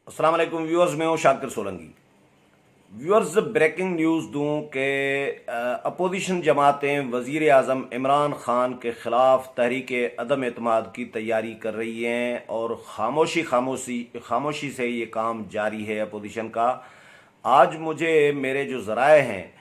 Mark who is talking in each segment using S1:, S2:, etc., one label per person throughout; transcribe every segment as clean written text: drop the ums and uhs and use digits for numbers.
S1: अस्सलाम वालेकुम व्यूअर्स, मैं हूं Shakir Solanki. Viewers, breaking news दूं कि अपोजिशन जमातें वज़ीर आज़म इमरान खान के ख़िलाफ़ तहरीक अदम एतमाद की तैयारी कर रही हैं और खामोशी से ये काम जारी है अपोजिशन का। आज मुझे मेरे जो ज़राए हैं,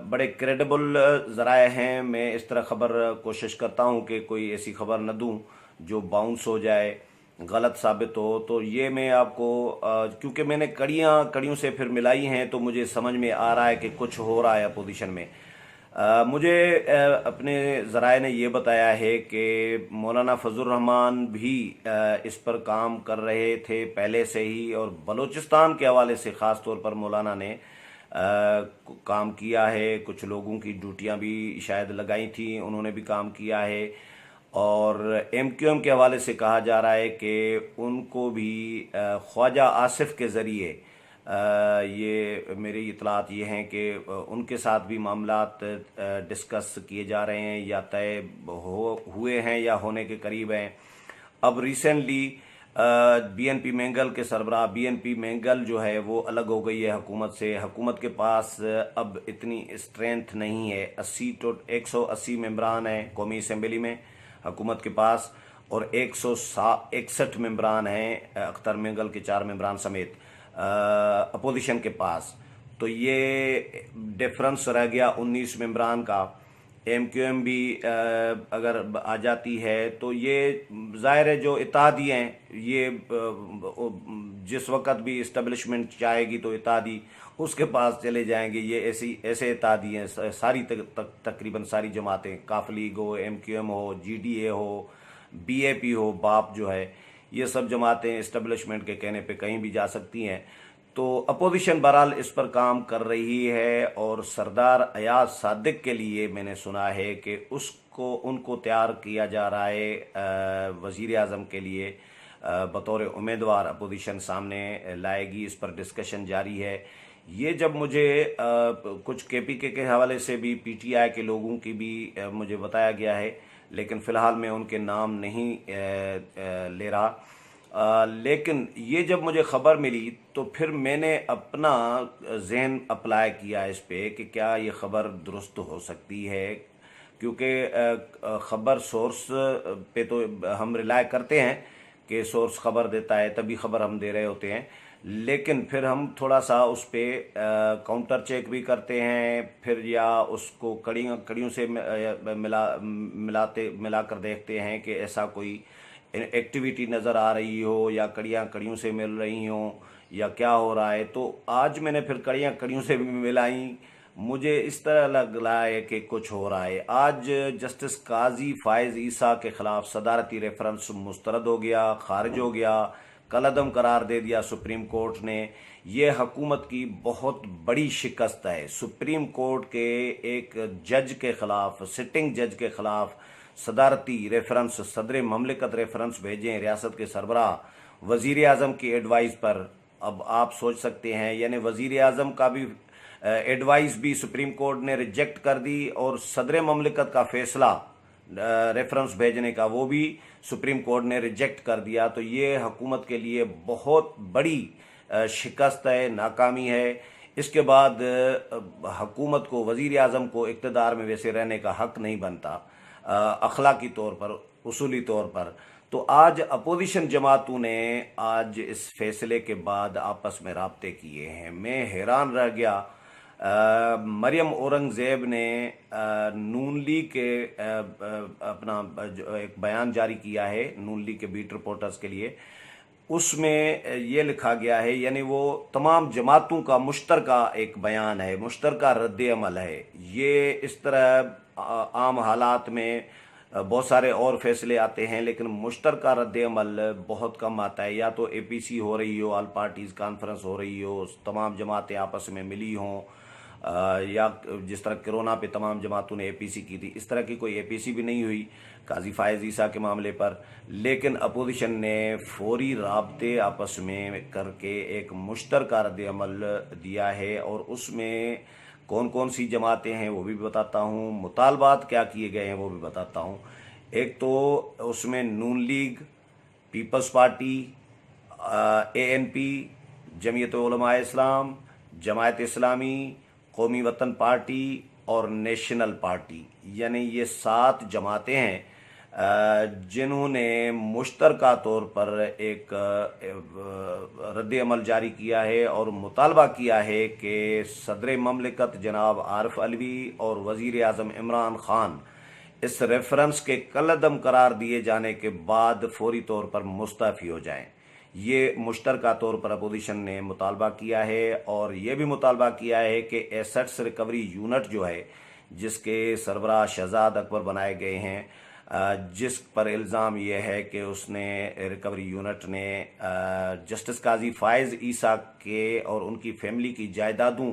S1: बड़े क्रेडिबल ज़राए हैं। मैं इस तरह ख़बर कोशिश करता हूँ कि कोई ऐसी ख़बर न दूँ जो बाउंस हो जाए, गलत साबित हो। तो ये मैं आपको क्योंकि मैंने कड़ियों से फिर मिलाई हैं, तो मुझे समझ में आ रहा है कि कुछ हो रहा है अपोजिशन में। मुझे अपने ज़राए ने ये बताया है कि मौलाना फजल रहमान भी इस पर काम कर रहे थे पहले से ही, और बलूचिस्तान के हवाले से ख़ास तौर पर मौलाना ने काम किया है। कुछ लोगों की ड्यूटियां भी शायद लगाई थी, उन्होंने भी काम किया है। और एमक्यूएम के हवाले से कहा जा रहा है कि उनको भी ख्वाजा आसिफ के ज़रिए ये मेरी इतलात ये हैं कि उनके साथ भी मामलात डिस्कस किए जा रहे हैं या तय हुए हैं या होने के करीब हैं। अब रिसेंटली बीएनपी मैंगल के सरबराह बीएनपी मैंगल जो है वो अलग हो गई है हुकूमत से। हुकूमत के पास अब इतनी स्ट्रेंथ नहीं है। 180 मेंबरान हैं कौमी असम्बली में हुकूमत के पास, और 161 मेंबरान हैं अख्तर मैंगल के 4 मेंबरान समेत अपोजिशन के पास। तो ये डिफरेंस रह गया 19 मेंबरान का। एमक्यूएम भी अगर आ जाती है तो ये ज़ाहिर है जो इत्तेहादी हैं, ये जिस वक्त भी इस्टेब्लिशमेंट चाहेगी तो इत्तेहादी उसके पास चले जाएंगे। ये ऐसे इत्तेहादी हैं। सारी तकरीबन सारी जमातें, काफ लीग हो, एमक्यूएम हो, जीडीए हो, बीएपी हो, बाप जो है, ये सब जमातें इस्टेब्लिशमेंट के कहने पे कहीं भी जा सकती हैं। तो अपोजिशन बहरहाल इस पर काम कर रही है, और सरदार अयाज सादिक के लिए मैंने सुना है कि उनको तैयार किया जा रहा है वज़ीर आज़म के लिए बतौर उम्मीदवार अपोजिशन सामने लाएगी। इस पर डिस्कशन जारी है। ये जब मुझे कुछ केपीके के हवाले से भी, पीटीआई के लोगों की भी मुझे बताया गया है, लेकिन फ़िलहाल मैं उनके नाम नहीं ले रहा। लेकिन ये जब मुझे ख़बर मिली तो फिर मैंने अपना जहन अप्लाई किया इस पे कि क्या ये ख़बर दुरुस्त हो सकती है, क्योंकि ख़बर सोर्स पे तो हम रिलाय करते हैं कि सोर्स ख़बर देता है तभी ख़बर हम दे रहे होते हैं। लेकिन फिर हम थोड़ा सा उस पर काउंटर चेक भी करते हैं, फिर या उसको कड़ियों से मिला कर देखते हैं कि ऐसा कोई एक्टिविटी नज़र आ रही हो या कड़ियों से मिल रही हो या क्या हो रहा है। तो आज मैंने फिर कड़ियों से भी मिलाई। मुझे इस तरह लग रहा है कि कुछ हो रहा है। आज जस्टिस काजी फायज़ ईसा के ख़िलाफ़ सदारती रेफरेंस मुस्तरद हो गया, खारिज हो गया, कलअदम करार दे दिया सुप्रीम कोर्ट ने। ये हुकूमत की बहुत बड़ी शिकस्त है। सुप्रीम कोर्ट के एक जज के ख़िलाफ़, सिटिंग जज के ख़िलाफ़ सदारती रेफरेंस, सदर ममलिकत रेफरेंस भेजें रियासत के सरबराह वज़ीर आज़म की एडवाइस पर। अब आप सोच सकते हैं, यानी वज़ीर आज़म का भी एडवाइस भी सुप्रीम कोर्ट ने रिजेक्ट कर दी, और सदर ममलिकत का फ़ैसला रेफरेंस भेजने का वो भी सुप्रीम कोर्ट ने रिजेक्ट कर दिया। तो ये हुकूमत के लिए बहुत बड़ी शिकस्त है, नाकामी है। इसके बाद हुकूमत को, वज़ीर आज़म को इक़्तिदार में वैसे रहने का हक़ नहीं बनता अखलाकी तौर पर, उसूली तौर पर। तो आज अपोजिशन जमातों ने आज इस फैसले के बाद आपस में राब्ते किए हैं। मैं हैरान रह गया। मरियम औरंगज़ेब ने नून लीग के अपना एक बयान जारी किया है नून लीग के बीट रिपोर्टर्स के लिए। उसमें ये लिखा गया है, यानी वो तमाम जमातों का मुश्तरका एक बयान है, मुश्तरका रद्द अमल है। ये इस तरह आम हालात में बहुत सारे और फैसले आते हैं, लेकिन मुश्तरका रद्द अमल बहुत कम आता है। या तो एपीसी हो रही हो, ऑल पार्टीज़ कॉन्फ्रेंस हो रही हो, तमाम जमातें आपस में मिली हों, या जिस तरह कोरोना पे तमाम जमातों ने एपीसी की थी, इस तरह की कोई एपीसी भी नहीं हुई काजी फायज़ ईसा के मामले पर। लेकिन अपोजिशन ने फौरी राब्ते आपस में करके एक मुश्तरका रद्द अमल दिया है, और उसमें कौन कौन सी जमातें हैं वो भी बताता हूँ, मुतालबात क्या किए गए हैं वो भी बताता हूँ। एक तो उसमें Noon League, peoples party, ANP, Jamiat Ulema Islam, जमायत इस्लामी, कौमी वतन पार्टी और नेशनल पार्टी, यानी ये 7 जमातें हैं जिन्होंने मुश्तरका तौर पर एक रद्द अमल जारी किया है और मुतालबा किया है कि सदर ममलिकत जनाब आरिफ अलवी और वज़ीर आज़म इमरान खान इस रेफरेंस के कलअदम करार दिए जाने के बाद फौरी तौर पर मुस्तफ़ी हो जाएं। ये मुश्तरका तौर पर अपोजिशन ने मुतालबा किया है और ये भी मुतालबा किया है कि एसेट्स रिकवरी यूनिट जो है, जिसके सरबराह शहजाद अकबर बनाए गए हैं, जिस पर इल्ज़ाम यह है कि उसने रिकवरी यूनिट ने जस्टिस काजी फायज़ ईसा के और उनकी फैमिली की जायदादों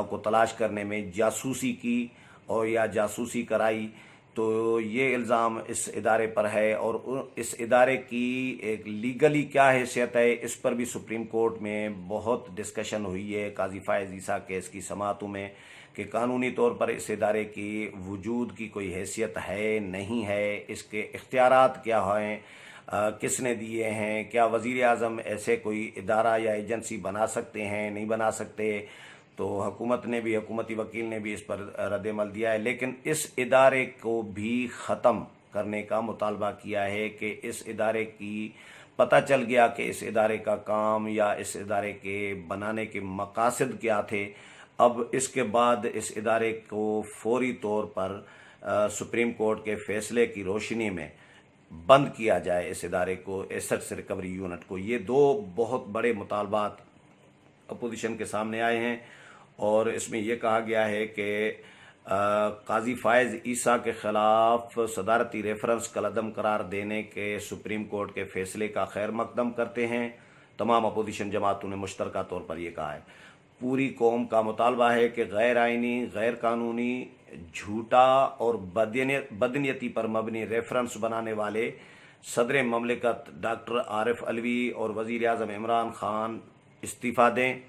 S1: को तलाश करने में जासूसी की और या जासूसी कराई, तो ये इल्ज़ाम इस इदारे पर है और इस इदारे की एक लीगली क्या हैसियत है, इस पर भी सुप्रीम कोर्ट में बहुत डिस्कशन हुई है काजी फायज़ ईसा केस की समाअतों में कि कानूनी तौर पर इस इदारे की वजूद की कोई हैसियत है नहीं है, इसके इख्तियारात क्या हैं, किसने दिए हैं, क्या वज़ीर आज़म ऐसे कोई इदारा या एजेंसी बना सकते हैं, नहीं बना सकते। तो हुकूमत ने भी, हुकूमती वकील ने भी इस पर रद्द-ए-अमल दिया है, लेकिन इस इदारे को भी ख़त्म करने का मुतालबा किया है कि इस इदारे की पता चल गया कि इस इदारे का काम या इस इदारे के बनाने के मकासद क्या थे। अब इसके बाद इस इदारे को फौरी तौर पर सुप्रीम कोर्ट के फैसले की रोशनी में बंद किया जाए, इस इदारे को, एसेट्स रिकवरी यूनिट को। ये 2 बहुत बड़े मुतालबात अपोजिशन के सामने आए हैं और इसमें यह कहा गया है कि काजी फायज़ ईसा के ख़िलाफ़ सदारती रेफरेंस कलअदम करार देने के सुप्रीम कोर्ट के फैसले का खैर मकदम करते हैं। तमाम अपोजिशन जमातों ने मुश्तरका तौर पर यह कहा है। पूरी कौम का मुतालबा है कि गैर आइनी, गैर कानूनी, झूठा और बदनीयती पर मबनी रेफरेंस बनाने वाले सदर ममलिकत डॉक्टर आरिफ अलवी और वज़ीर आज़म इमरान खान इस्तीफ़ा दें।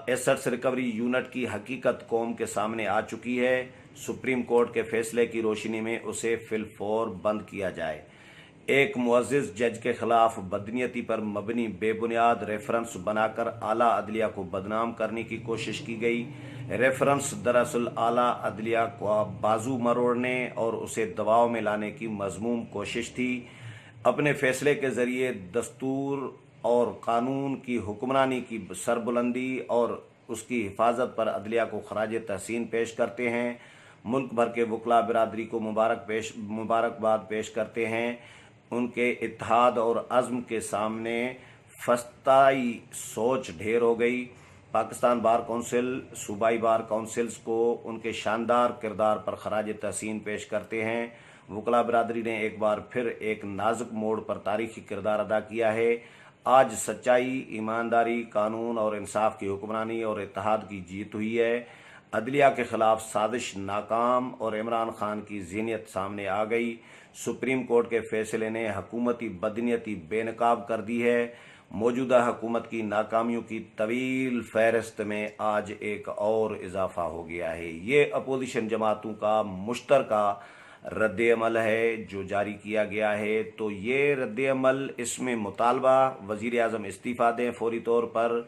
S1: एसेट्स रिकवरी यूनिट की हकीकत कौम के सामने आ चुकी है। सुप्रीम कोर्ट के फैसले की रोशनी में उसे फिलफौर बंद किया जाए। एक मुअज़्ज़िज़ जज के खिलाफ बदनीयती पर मबनी बेबुनियाद रेफरेंस बनाकर आला अदलिया को बदनाम करने की कोशिश की गई। रेफरेंस दरअसल आला अदलिया को बाजू मरोड़ने और उसे दबाव में लाने की मज़मूम कोशिश थी। अपने फैसले के ज़रिए दस्तूर और कानून की हुक्मरानी की सरबुलंदी और उसकी हिफाजत पर अदलिया को खराज तहसीन पेश करते हैं। मुल्क भर के वकला बिरादरी को मुबारकबाद पेश करते हैं। उनके इत्तेहाद और अज़्म के सामने फस्ताई सोच ढेर हो गई। पाकिस्तान बार कौंसिल सूबाई बार काउंसिल्स को उनके शानदार किरदार पर खराज तहसीन पेश करते हैं। वकला बिरादरी ने एक बार फिर एक नाजुक मोड़ पर तारीखी किरदार अदा किया है। आज सच्चाई, ईमानदारी, कानून और इंसाफ की हुक्मरानी और इत्तेहाद की जीत हुई है। अदलिया के खिलाफ साजिश नाकाम और इमरान खान की ज़हनियत सामने आ गई। सुप्रीम कोर्ट के फैसले ने हुकूमती बदनीयती बेनकाब कर दी है। मौजूदा हुकूमत की नाकामियों की तवील फहरिस्त में आज एक और इजाफा हो गया है। ये अपोजिशन जमातों का मुश्तरका रद्द-ए-अमल है जो जारी किया गया है। तो ये रद्द-ए-अमल, इसमें मुतालबा वज़ीर आज़म इस्तीफ़ा दें फौरी तौर पर,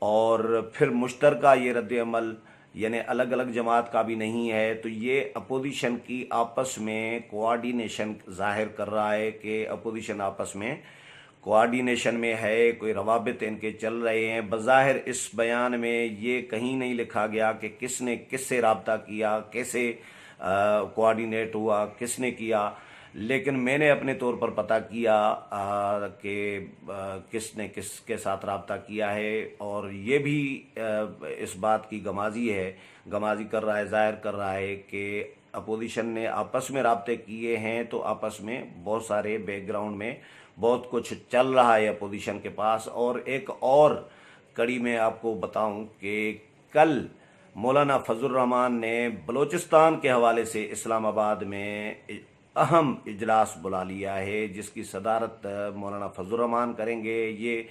S1: और फिर मुश्तरका ये रद्द-ए-अमल यानी अलग अलग जमात का भी नहीं है। तो ये अपोजिशन की आपस में कोऑर्डिनेशन ज़ाहिर कर रहा है कि अपोजिशन आपस में कोऑर्डिनेशन में है, कोई रवाबित इनके चल रहे हैं। बज़ाहिर इस बयान में ये कहीं नहीं लिखा गया कि किसने किससे रब्ता किया, कैसे कोऑर्डिनेट हुआ, किसने किया, लेकिन मैंने अपने तौर पर पता किया कि किसने किसके साथ रब्ता किया है। और ये भी इस बात की गमाजी कर रहा है, ज़ाहिर कर रहा है कि अपोजिशन ने आपस में रब्ते किए हैं। तो आपस में बहुत सारे बैकग्राउंड में बहुत कुछ चल रहा है अपोजिशन के पास। और एक और कड़ी में आपको बताऊं कि कल मौलाना फजल रहमान ने बलूचिस्तान के हवाले से इस्लामाबाद में अहम इजलास बुला लिया है, जिसकी सदारत मौलाना फजल रहमान करेंगे। ये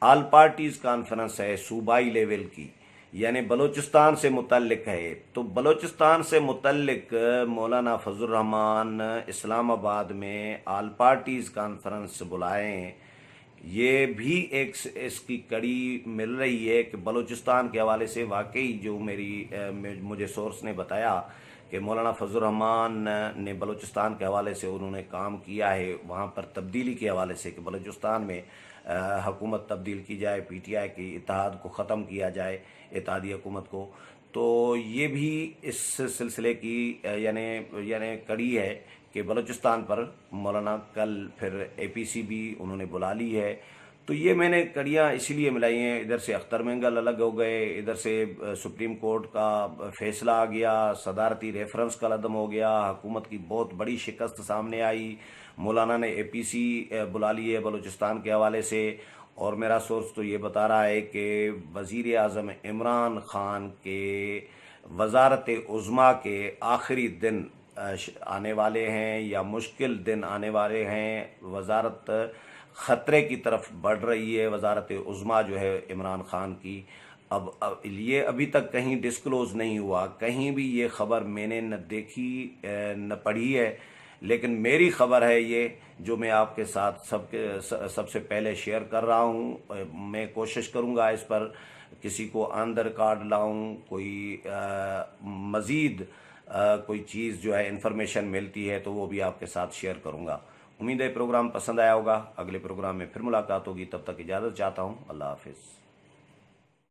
S1: आल पार्टीज़ कॉन्फ्रेंस है सूबाई लेवल की, यानी बलूचिस्तान से मुतल्लिक है। तो बलूचिस्तान से मुतल्लिक मौलाना फजल रहमान इस्लामाबाद में आल पार्टीज़ कॉन्फ्रेंस बुलाएं, یہ بھی ایک اس کی کڑی مل رہی ہے کہ بلوچستان کے حوالے سے واقعی جو مجھے سورس نے بتایا کہ مولانا فضل الرحمان نے بلوچستان کے حوالے سے انہوں نے کام کیا ہے وہاں پر تبدیلی کے حوالے سے کہ بلوچستان میں حکومت تبدیل کی جائے، پی ٹی آئی کی اتحاد کو ختم کیا جائے، اتحادی حکومت کو. تو یہ بھی اس سلسلے کی یعنی کڑی ہے کہ بلوچستان پر مولانا کل پھر اے پی سی بھی انہوں نے بلا لی ہے. تو یہ میں نے کڑیاں اسی لیے ملائی ہیں، ادھر سے اختر مینگل الگ ہو گئے، ادھر سے سپریم کورٹ کا فیصلہ آ گیا، صدارتی ریفرنس کا عدم ہو گیا، حکومت کی بہت بڑی شکست سامنے آئی، مولانا نے اے پی سی بلا لی ہے بلوچستان کے حوالے سے. اور میرا سورس تو یہ بتا رہا ہے کہ وزیر اعظم عمران خان کے وزارت عظمیٰ کے آخری دن آنے والے ہیں یا مشکل دن آنے والے ہیں. وزارت خطرے کی طرف بڑھ رہی ہے، وزارت عظمیٰ جو ہے عمران خان کی. اب یہ ابھی تک کہیں ڈسکلوز نہیں ہوا، کہیں بھی یہ خبر میں نے نہ دیکھی نہ پڑھی ہے، لیکن میری خبر ہے یہ جو میں آپ کے ساتھ سب سے پہلے شیئر کر رہا ہوں. میں کوشش کروں گا اس پر کسی کو آن دا ریکارڈ لاؤں، کوئی مزید کوئی چیز جو ہے انفارمیشن ملتی ہے تو وہ بھی آپ کے ساتھ شیئر کروں گا. امید ہے پروگرام پسند آیا ہوگا، اگلے پروگرام میں پھر ملاقات ہوگی، تب تک اجازت چاہتا ہوں. اللہ حافظ.